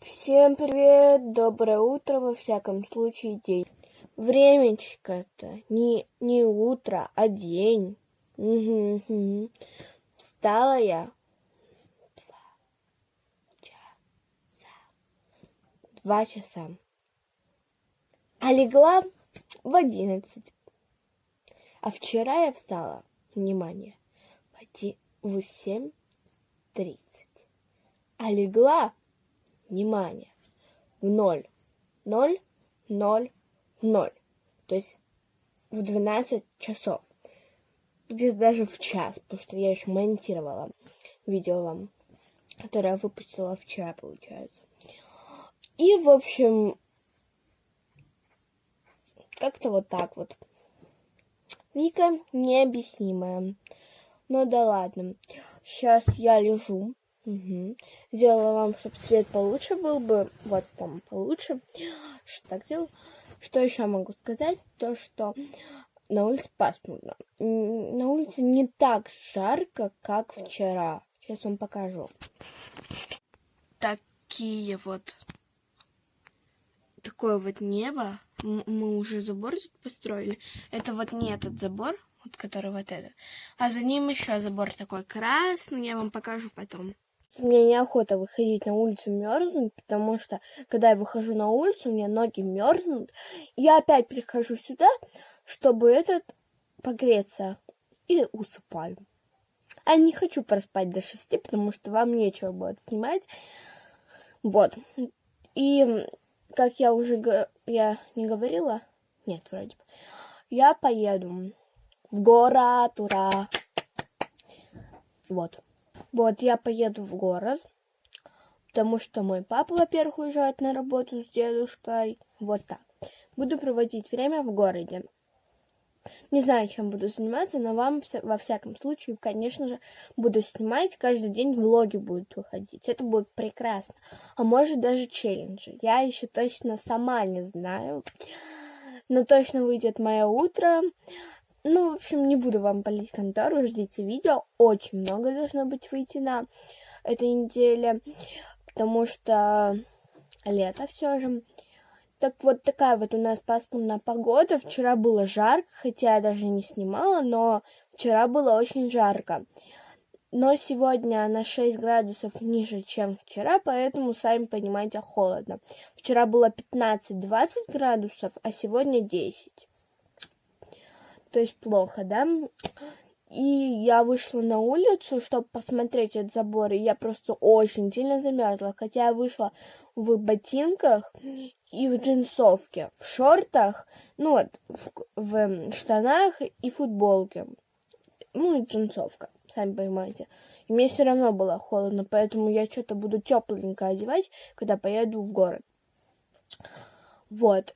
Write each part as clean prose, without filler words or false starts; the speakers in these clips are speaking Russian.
Всем привет, доброе утро, во всяком случае день. Времечко-то не утро, а день. Угу. Встала я 2 часа, а легла в 11. А вчера я встала, внимание, в 7:30, а легла, внимание, в 0:00:00, то есть в 12 часов. Где-то даже в час, потому что я еще монтировала видео вам, которое я выпустила вчера, получается. И, в общем, как-то вот так вот. Вика необъяснимая. Ну да ладно. Сейчас я лежу. Сделала вам, чтобы свет получше был бы. Вот там получше. Что так делал? Что еще могу сказать? То, что на улице пасмурно. На улице не так жарко, как вчера. Сейчас вам покажу. Такое вот небо. Мы уже забор тут построили. Это вот не этот забор, вот который вот этот. А за ним еще забор такой красный. Я вам покажу потом. Мне неохота выходить на улицу мерзнуть, потому что, когда я выхожу на улицу, у меня ноги мерзнут. Я опять прихожу сюда, чтобы погреться, и усыпаю. А не хочу проспать до 6, потому что вам нечего будет снимать. Вот. И, как я уже не говорила, нет, вроде бы, я поеду в город, ура! Вот, я поеду в город, потому что мой папа, во-первых, уезжает на работу с дедушкой. Вот так. Буду проводить время в городе. Не знаю, чем буду заниматься, но вам, во всяком случае, конечно же, буду снимать. Каждый день влоги будут выходить. Это будет прекрасно. А может, даже челленджи. Я еще точно сама не знаю. Но точно выйдет мое утро. Ну, в общем, не буду вам палить контору. Ждите видео. Очень много должно быть выйти на этой неделе. Потому что лето все же. Так вот, такая вот у нас пасмурная погода. Вчера было жарко, хотя я даже не снимала, но вчера было очень жарко. Но сегодня на 6 градусов ниже, чем вчера, поэтому, сами понимаете, холодно. Вчера было 15-20 градусов, а сегодня 10. То есть плохо, да? И я вышла на улицу, чтобы посмотреть этот забор, и я просто очень сильно замерзла. Хотя я вышла в ботинках и в джинсовке, в шортах, ну вот, в штанах и футболке. Ну и джинсовка, сами понимаете. И мне все равно было холодно, поэтому я что-то буду тепленько одевать, когда поеду в город. Вот.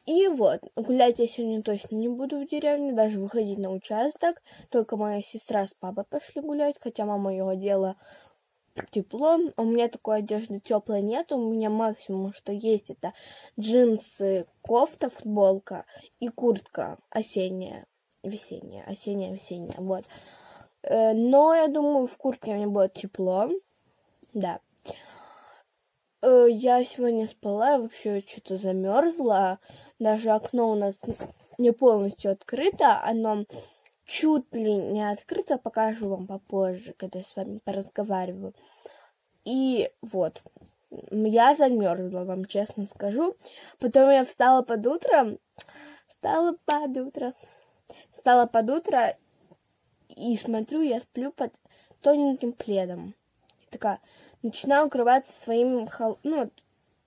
И вот, гулять я сегодня точно не буду в деревне, даже выходить на участок. Только моя сестра с папой пошли гулять, хотя мама ее одела тепло. У меня такой одежды теплой нет. У меня максимум, что есть, это джинсы, кофта, футболка и куртка осенняя, весенняя, осенняя-весенняя. Вот. Но я думаю, в куртке мне будет тепло. Да. Я сегодня спала, вообще что-то замерзла. Даже окно у нас не полностью открыто. Оно чуть ли не открыто. Покажу вам попозже, когда я с вами поразговариваю. И вот. Я замерзла, вам честно скажу. Потом я встала под утро. И смотрю, я сплю под тоненьким пледом. Такая, начинаю укрываться своим,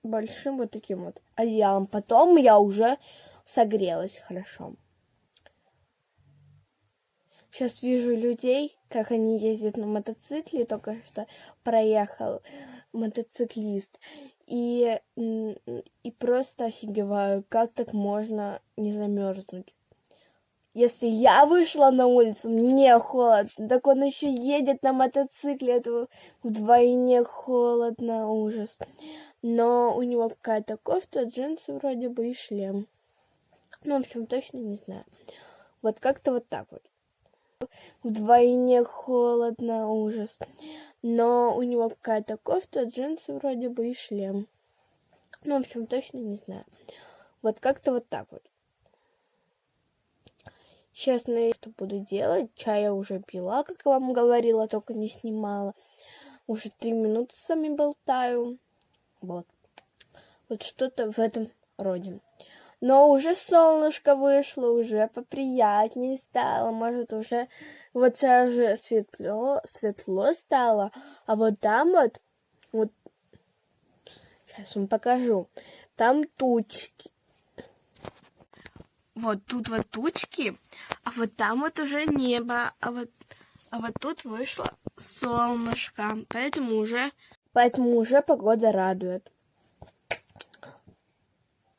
большим вот таким вот одеялом. Потом я уже согрелась хорошо. Сейчас вижу людей, как они ездят на мотоцикле. Только что проехал мотоциклист. И просто офигеваю, как так можно не замерзнуть. Если я вышла на улицу, мне холодно, так он еще едет на мотоцикле, это вдвойне холодно, ужас. Но у него какая-то кофта, джинсы вроде бы и шлем. Ну, в общем, точно не знаю. Вот как-то вот так вот. Вдвойне холодно, ужас. Но у него какая-то кофта, джинсы вроде бы и шлем. Ну, в общем, точно не знаю. Вот как-то вот так вот. Сейчас, наверное, что буду делать. Чай я уже пила, как я вам говорила, только не снимала. Уже 3 минуты с вами болтаю. Вот. Вот что-то в этом роде. Но уже солнышко вышло, уже поприятнее стало. Может, уже вот сразу же светло стало. А вот там вот, сейчас вам покажу. Там тучки. Вот тут вот тучки, а вот там вот уже небо, а вот тут вышло солнышко, поэтому уже погода радует.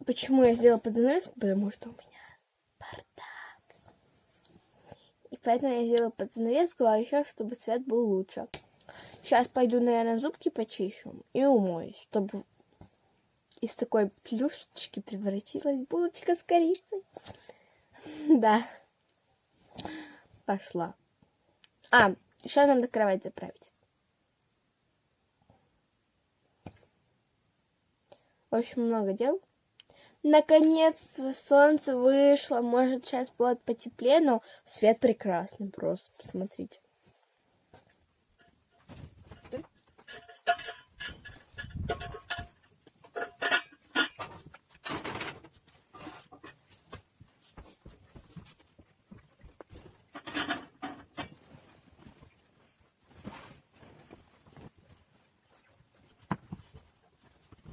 Почему я сделала под занавеску? Потому что у меня бардак. И поэтому я сделала под занавеску, а еще чтобы свет был лучше. Сейчас пойду, наверное, зубки почищу и умоюсь, чтобы из такой плюшечки превратилась булочка с корицей. Да. Пошла. Еще надо кровать заправить. В общем, много дел. Наконец-то солнце вышло. Может, сейчас будет потеплее, но свет прекрасный просто. Посмотрите.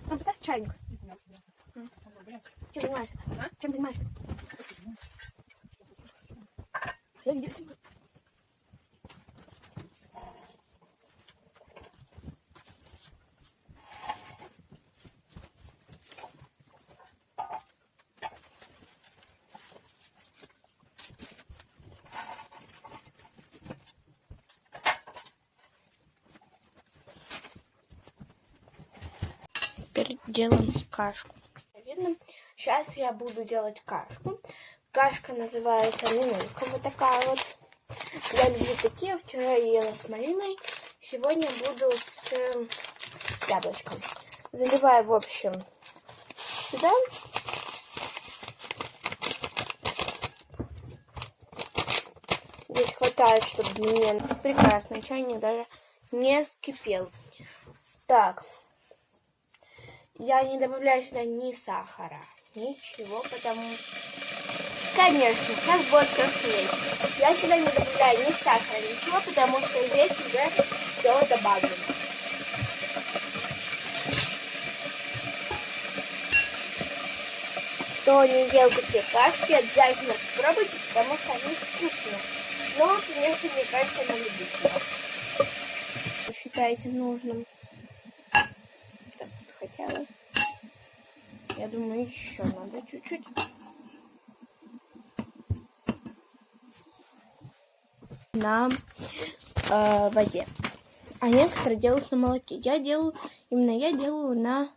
Поставь чайник. Чем занимаешься? Чем занимаешься? Я видела. Теперь делаем кашку. Видно? Сейчас я буду делать кашку. Кашка называется минутка. Вот такая вот. Я люблю такие. Вчера я ела с малиной. Сегодня буду с яблочком. Заливаю, в общем, сюда. Здесь хватает, чтобы мне прекрасно чайник даже не вскипел. Так. Я не добавляю сюда ни сахара, ничего, потому... Конечно, сейчас будет все шуметь. Я сюда не добавляю ни сахара, ничего, потому что здесь уже все добавлено. Кто не ел такие кашки, обязательно попробуйте, потому что они вкусные. Но, конечно, мне кажется, на любителя. Считайте нужным. Так, хотя бы. Я думаю, еще надо чуть-чуть. На воде. А некоторые делают на молоке. Я делаю на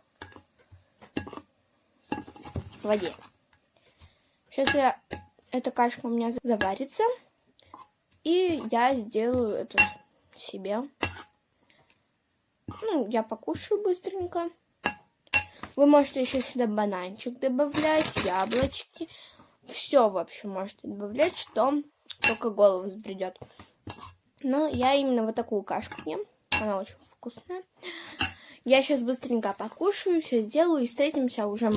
воде. Сейчас эта кашка у меня заварится. И я сделаю это себе. Ну, я покушаю быстренько. Вы можете еще сюда бананчик добавлять, яблочки. Все, в общем, можете добавлять, что только голову взбредет. Но я именно вот такую кашку ем. Она очень вкусная. Я сейчас быстренько покушаю, все сделаю. И встретимся уже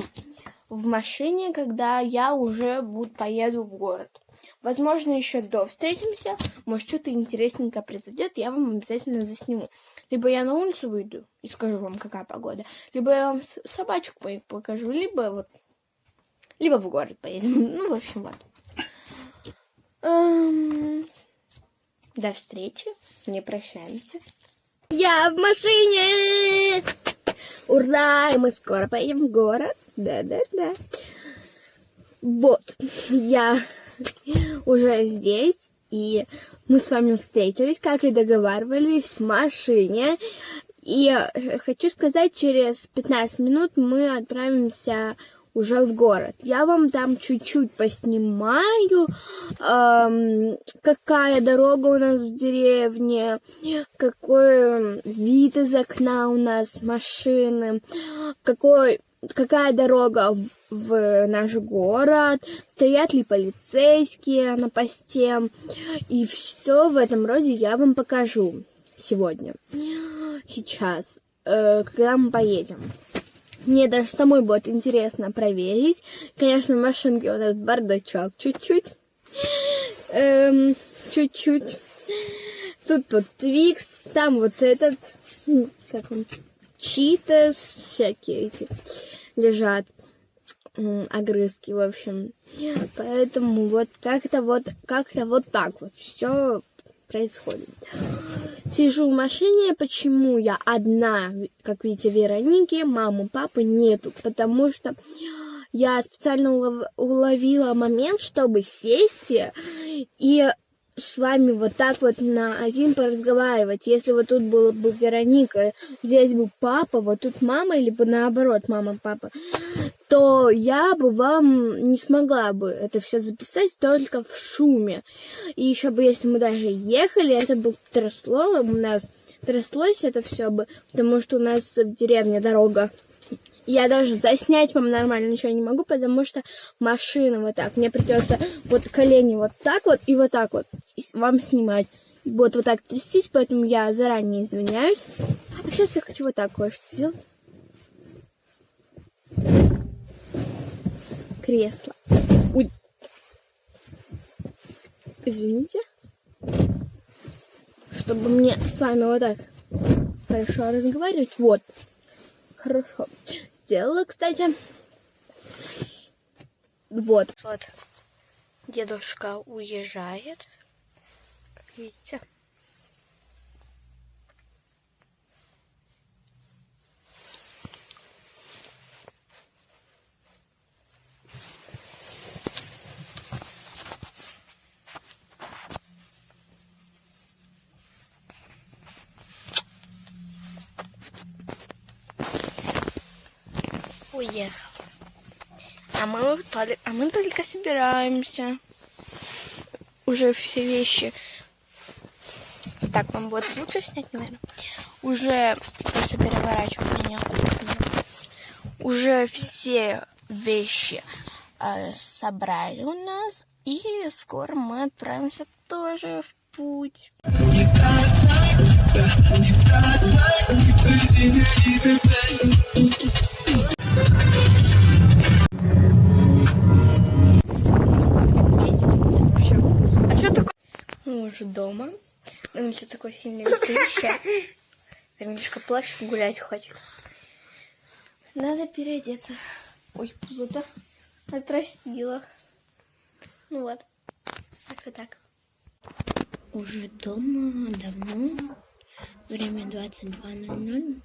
в машине, когда я уже поеду в город. Возможно, еще до встретимся. Может, что-то интересненькое произойдет, я вам обязательно засниму. Либо я на улицу выйду и скажу вам, какая погода. Либо я вам собачку покажу, либо в город поедем. Ну, в общем, вот. До встречи. Не прощаемся. Я в машине! Ура! Мы скоро поедем в город. Да-да-да. Вот. Я уже здесь. И мы с вами встретились, как и договаривались, в машине. И хочу сказать, через 15 минут мы отправимся уже в город. Я вам там чуть-чуть поснимаю, какая дорога у нас в деревне, какой вид из окна у нас машины, какой какая дорога в наш город, стоят ли полицейские на посте. И все в этом роде я вам покажу сегодня. Сейчас, когда мы поедем. Мне даже самой будет интересно проверить. Конечно, в машинке вот этот бардачок чуть-чуть. Чуть-чуть. Тут вот Твикс, там вот этот, как он, Читос, всякие эти лежат, огрызки, в общем. Поэтому вот как-то вот так вот все происходит. Сижу в машине, почему я одна, как видите, Вероники, мамы, папы нету, потому что я специально уловила момент, чтобы сесть и с вами вот так вот на один поразговаривать. Если вот тут была бы Вероника, здесь бы папа, вот тут мама, или бы наоборот мама, папа, то я бы вам не смогла бы это все записать только в шуме. И еще бы, если мы даже ехали, это бы трясло, у нас тряслось это все бы, потому что у нас в деревне дорога. Я даже заснять вам нормально ничего не могу, потому что машина вот так. Мне придется вот колени вот так вот и вот так вот вам снимать. Вот так трястись, поэтому я заранее извиняюсь. А сейчас я хочу вот так кое-что сделать. Кресло. Ой. Извините. Чтобы мне с вами вот так хорошо разговаривать. Вот. Хорошо. Сделала, кстати. Вот. Дедушка уезжает. Как видите. Уехал. А мы только собираемся. Уже все вещи. Так, вам будет лучше снять, наверное. Уже просто переворачивать меня. Уже все вещи собрали у нас. И скоро мы отправимся тоже в путь. Мы уже дома. На улице такой сильный ветрище. Верничка плачет, гулять хочет. Надо переодеться. Ой, пузо-то отрастила. Ну вот. Как-то так. Уже дома давно. Время 22:00.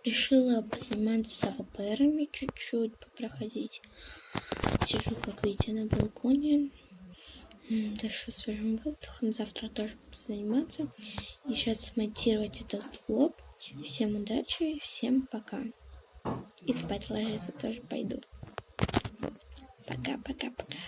Решила позаниматься ВПРами чуть-чуть, попроходить. Сижу, как видите, на балконе. Дышу свежим воздухом. Завтра тоже буду заниматься. И сейчас монтировать этот влог. Всем удачи, всем пока. И спать ложиться тоже пойду. Пока-пока-пока.